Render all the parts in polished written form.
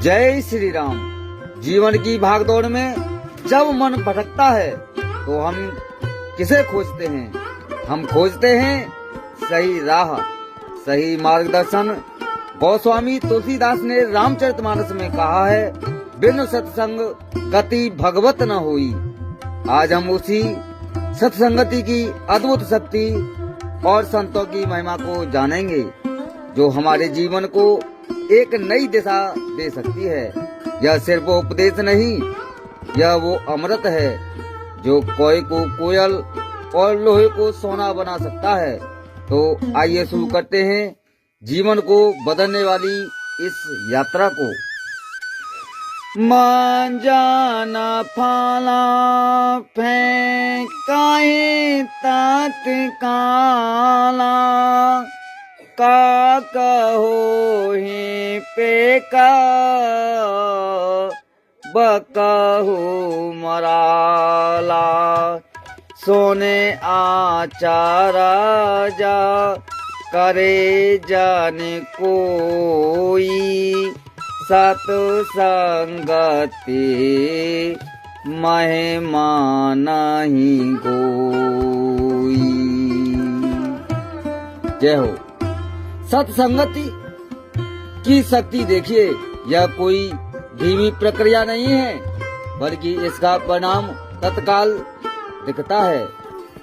जय श्री राम। जीवन की भागदौड़ में जब मन भटकता है तो हम किसे खोजते हैं? हम खोजते हैं सही राह, सही मार्गदर्शन। गोस्वामी तुलसीदास ने रामचरितमानस में कहा है, बिन सत्संग गति भगवत न होई। आज हम उसी सत्संगति की अद्भुत शक्ति और संतों की महिमा को जानेंगे, जो हमारे जीवन को एक नई दिशा दे सकती है। यह सिर्फ उपदेश नहीं, यह वो अमृत है जो कोय को कोयल और लोहे को सोना बना सकता है। तो आइए शुरू करते हैं जीवन को बदलने वाली इस यात्रा को। मांजाना फाला फेंकाए तात काला, का कहो ही पे का बकहु मराला। सोने आचारा जा करे जाने कोई, सत संगति महिमा नहीं कोई। जय हो। सत्संगति की शक्ति देखिए, यह कोई धीमी प्रक्रिया नहीं है, बल्कि इसका परिणाम तत्काल दिखता है।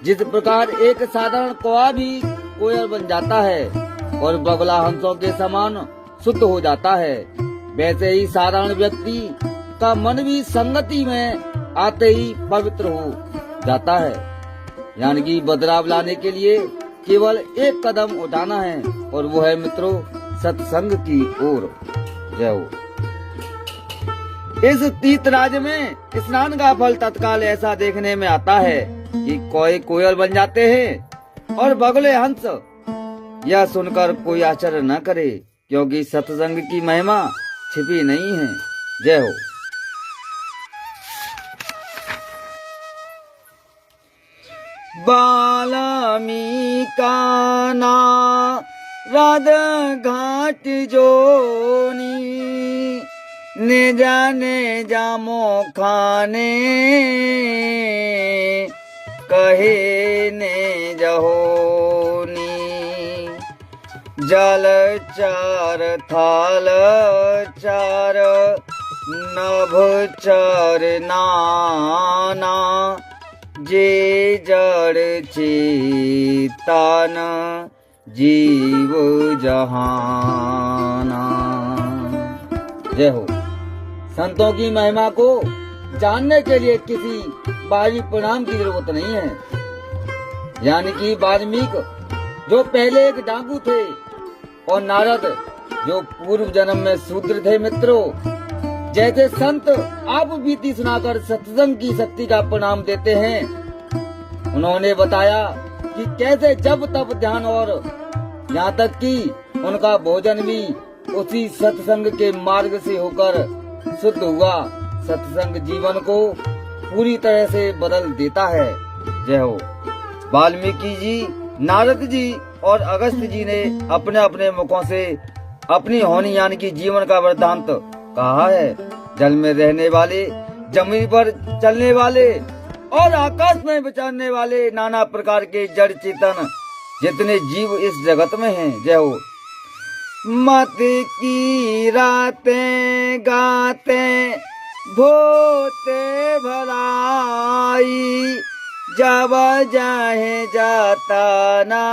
जिस प्रकार एक साधारण कौवा भी कोयल बन जाता है और बगुला हंसों के समान शुद्ध हो जाता है, वैसे ही साधारण व्यक्ति का मन भी संगति में आते ही पवित्र हो जाता है। यानी कि बदलाव लाने के लिए केवल एक कदम उठाना है, और वो है मित्रों सत्संग की ओर। जय हो। इस तीर्थ राज्य में स्नान का फल तत्काल ऐसा देखने में आता है कि कोई कोयल बन जाते हैं और बगुले हंस। यह सुनकर कोई आश्चर्य न करे, क्योंकि सत्संग की महिमा छिपी नहीं है। जय हो। बाल्मीका नारद घाट जोनी, ने जाने जामो खाने कहे ने जहोनी। जल चार थाल चार नभ चार नाना, जे जड़ चेतन जीव जहाना। जय हो। संतों की महिमा को जानने के लिए किसी बाहरी परिणाम की जरूरत नहीं है। यानी कि वाल्मीकि जो पहले एक डाकू थे और नारद जो पूर्व जन्म में शूद्र थे। मित्रों, जैसे संत आप बीती सुनाकर सत्संग की शक्ति का परिणाम देते हैं, उन्होंने बताया कि कैसे जब तब ध्यान और यहाँ तक कि उनका भोजन भी उसी सत्संग के मार्ग से होकर शुद्ध हुआ। सत्संग जीवन को पूरी तरह से बदल देता है। जय हो। वाल्मीकि जी, नारद जी और अगस्त्य जी ने अपने अपने मुखों से अपनी होनी यानी कि जीवन का वृत्तांत कहा है। जल में रहने वाले, जमीन पर चलने वाले और आकाश में विचरने वाले नाना प्रकार के जड़ चेतन जितने जीव इस जगत में हैं। जय हो। मत की रातें गाते भोते भलाई, जब जाहे जाता ना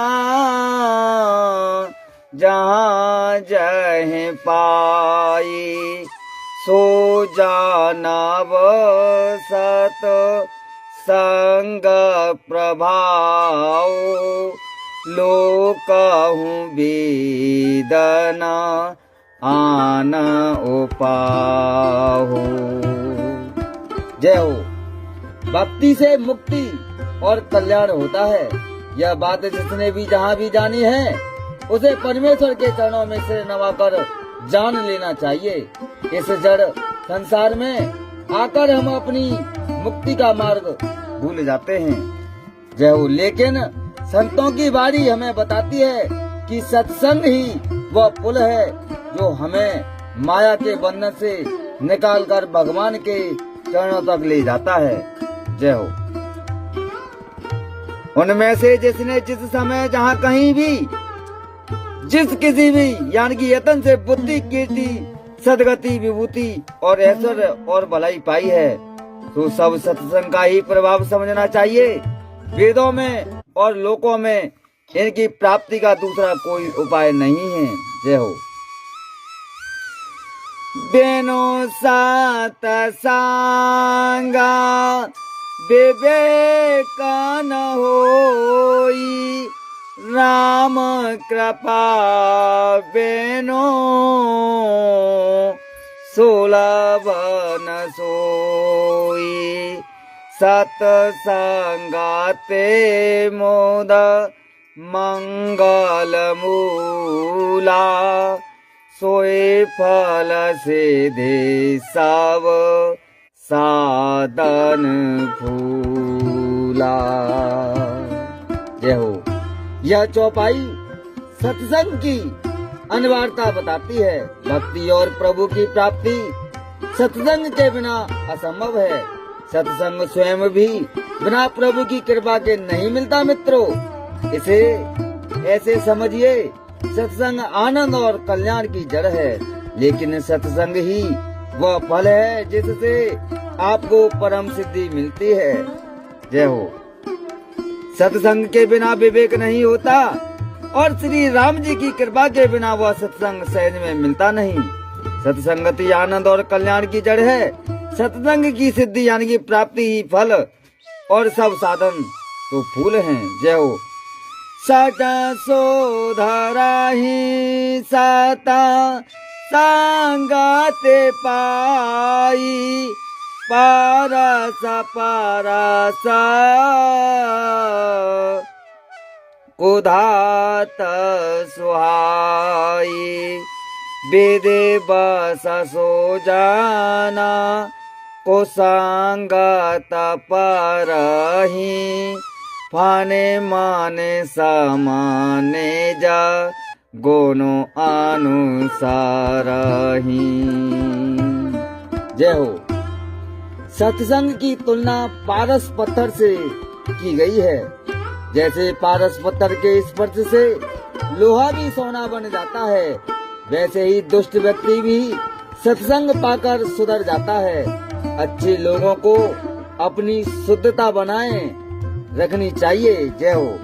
जहाँ जहे पाई। सो जाना सत संग प्रभाव, लोकहु वेदना आन उपाहो। जय हो। भक्ति से मुक्ति और कल्याण होता है। यह बात जिसने भी जहाँ भी जानी है, उसे परमेश्वर के चरणों में सिर नवाकर जान लेना चाहिए। इस जड़ संसार में आकर हम अपनी मुक्ति का मार्ग भूल जाते हैं। जय हो। लेकिन संतों की वाणी हमें बताती है कि सत्संग ही वह पुल है जो हमें माया के बंधन से निकालकर भगवान के चरणों तक ले जाता है। जय हो। उनमें से जिसने जिस समय जहाँ कहीं भी जिस किसी भी यानी कि यतन से बुद्धि, कीर्ति, सदगति, विभूति और ऐश्वर्य और भलाई पाई है, तो सब सत्संग का ही प्रभाव समझना चाहिए। वेदों में और लोकों में इनकी प्राप्ति का दूसरा कोई उपाय नहीं है। जय हो। बेनो सात सांगा विवेक न होई, राम कृपा बेनो सुलभ न सोई, सत्संगाते मोद मंगल मूला, सोए फल से दे सब साधन फूला। जय हो। यह चौपाई सत्संग की अनिवार्यता बताती है। भक्ति और प्रभु की प्राप्ति सत्संग के बिना असंभव है। सत्संग स्वयं भी बिना प्रभु की कृपा के नहीं मिलता मित्रों। इसे ऐसे समझिए, सत्संग आनंद और कल्याण की जड़ है, लेकिन सत्संग ही वह फल है जिससे आपको परम सिद्धि मिलती है। जय हो। सत्संग के बिना विवेक नहीं होता और श्री राम जी की कृपा के बिना वह सत्संग सहज में मिलता नहीं। सत्संगति आनंद और कल्याण की जड़ है। सत्संग की सिद्धि यानी कि प्राप्ति ही फल और सब साधन तो फूल हैं। जय हो। सट सोधराही सता संगते पाई, पारस पारस उधात सुहाई, वेदे बस सो जाना को संगत परही, फाने माने समाने जा गोनो अनुसारही। जय हो। सत्संग की तुलना पारस पत्थर से की गई है। जैसे पारस पत्थर के स्पर्श से लोहा भी सोना बन जाता है, वैसे ही दुष्ट व्यक्ति भी सत्संग पाकर सुधर जाता है। अच्छे लोगों को अपनी शुद्धता बनाए रखनी चाहिए। जय हो।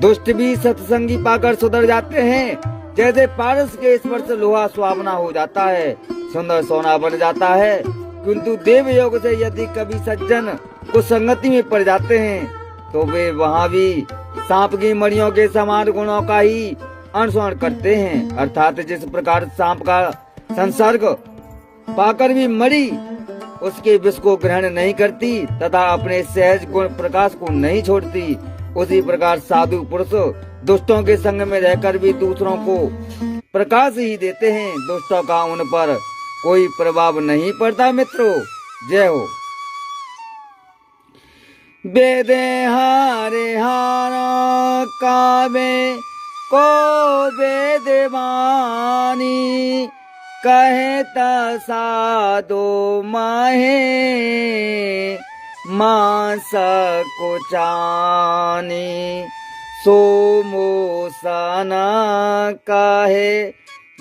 दुष्ट भी सत्संगी पाकर सुधर जाते हैं। जैसे पारस के स्पर्श लोहा सुहावना हो जाता है, सुंदर सोना बन जाता है, किंतु देव योग से यदि कभी सज्जन को संगति में पड़ जाते हैं तो वे वहाँ भी सांप की मड़ियों के समान गुणों का ही अनुसरण करते हैं। अर्थात जिस प्रकार सांप का संसर्ग पाकर भी मड़ी उसके विष को ग्रहण नहीं करती तथा अपने सहज गुण प्रकाश को नहीं छोड़ती, उसी प्रकार साधु पुरुष दुष्टों के संग में रहकर भी दूसरों को प्रकाश ही देते हैं। दुष्टों का उन पर कोई प्रभाव नहीं पड़ता मित्रों। जय हो। वेदे हारे हारा कावे को वेदवानी, कहे साधो माहे मास को चानी, सोमोसना कहे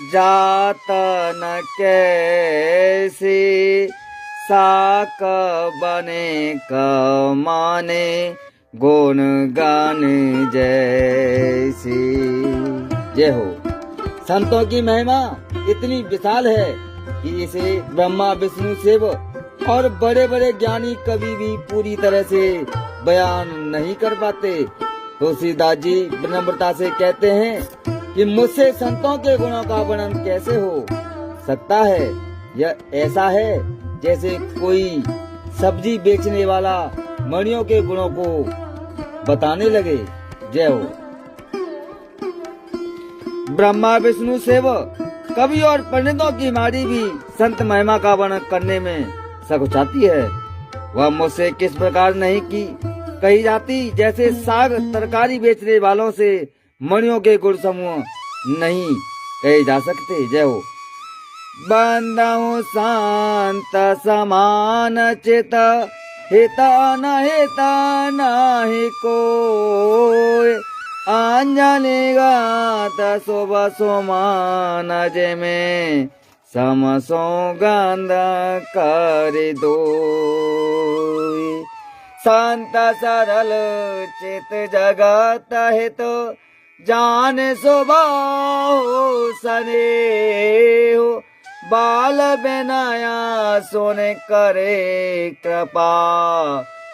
जातन कैसे, साक बने कमाने गुण गान जैसी। जय हो। संतों की महिमा इतनी विशाल है कि इसे ब्रह्मा विष्णु शिव और बड़े बड़े ज्ञानी कभी भी पूरी तरह से बयान नहीं कर पाते। तुलसीदास जी विनम्रता से कहते हैं कि मुझसे संतों के गुणों का वर्णन कैसे हो सकता है। यह ऐसा है जैसे कोई सब्जी बेचने वाला मणियों के गुणों को बताने लगे। जय हो। ब्रह्मा विष्णु शिव कवि और पंडितों की मारी भी संत महिमा का वर्णन करने में सकुचाती है। वह मुझसे किस प्रकार नहीं की कही जाती, जैसे साग तरकारी बेचने वालों से मणियों के गुण समूह नहीं कहे जा सकते। जय हो। बंधु शांत समान चित हिता नहीं कोई अंजलि गात शुभ सुमान जे में समसो गंध कर दो शांत सरल चित जगत हित जान स्वभाव स्नेह बाल बिनाया सोने करे कृपा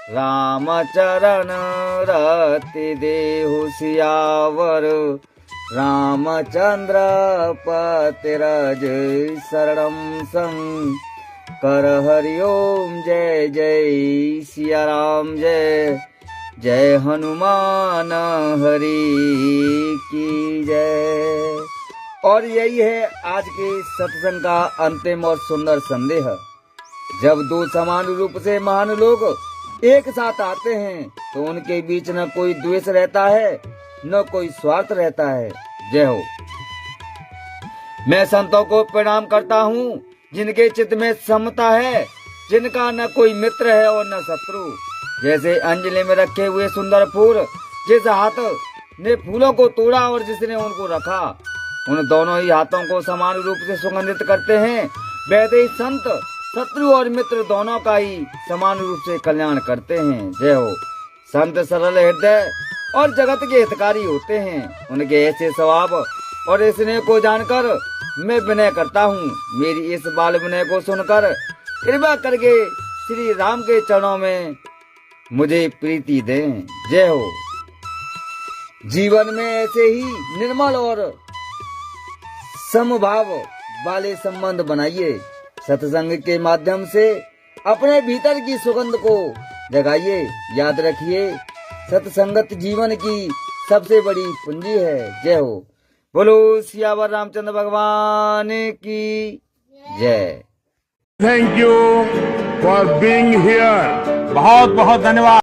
राम चरण रति देहु सियावर रामचंद्र पतिरज शरणम संग कर हरिओम जय जय सिया राम जय जय हनुमान हरि की जय। और यही है आज के सत्संग का अंतिम और सुंदर संदेश। जब दो समान रूप से महान लोग एक साथ आते हैं तो उनके बीच न कोई द्वेष रहता है न कोई स्वार्थ रहता है। जय हो। मैं संतों को प्रणाम करता हूँ जिनके चित्त में समता है, जिनका न कोई मित्र है और न शत्रु। जैसे अंजलि में रखे हुए सुंदर फूल, जिस हाथ ने फूलों को तोड़ा और जिसने उनको रखा, उन दोनों ही हाथों को समान रूप से सुगंधित करते हैं। वैसे ही संत शत्रु और मित्र दोनों का ही समान रूप से कल्याण करते हैं। जय हो। संत सरल हृदय और जगत के हितकारी होते हैं। उनके ऐसे स्वभाव और स्नेह को जानकर मैं विनय करता हूँ। मेरी इस बाल विनय को सुनकर कृपा करके श्री राम के चरणों में मुझे प्रीति दें। जय हो। जीवन में ऐसे ही निर्मल और समभाव वाले संबंध बनाइए। सत्संग के माध्यम से अपने भीतर की सुगंध को जगाइए। याद रखिए, सत्संगत जीवन की सबसे बड़ी पूंजी है। जय हो। बोलो सियावर रामचंद्र भगवान की जय। Thank you for being here. बहुत बहुत धन्यवाद।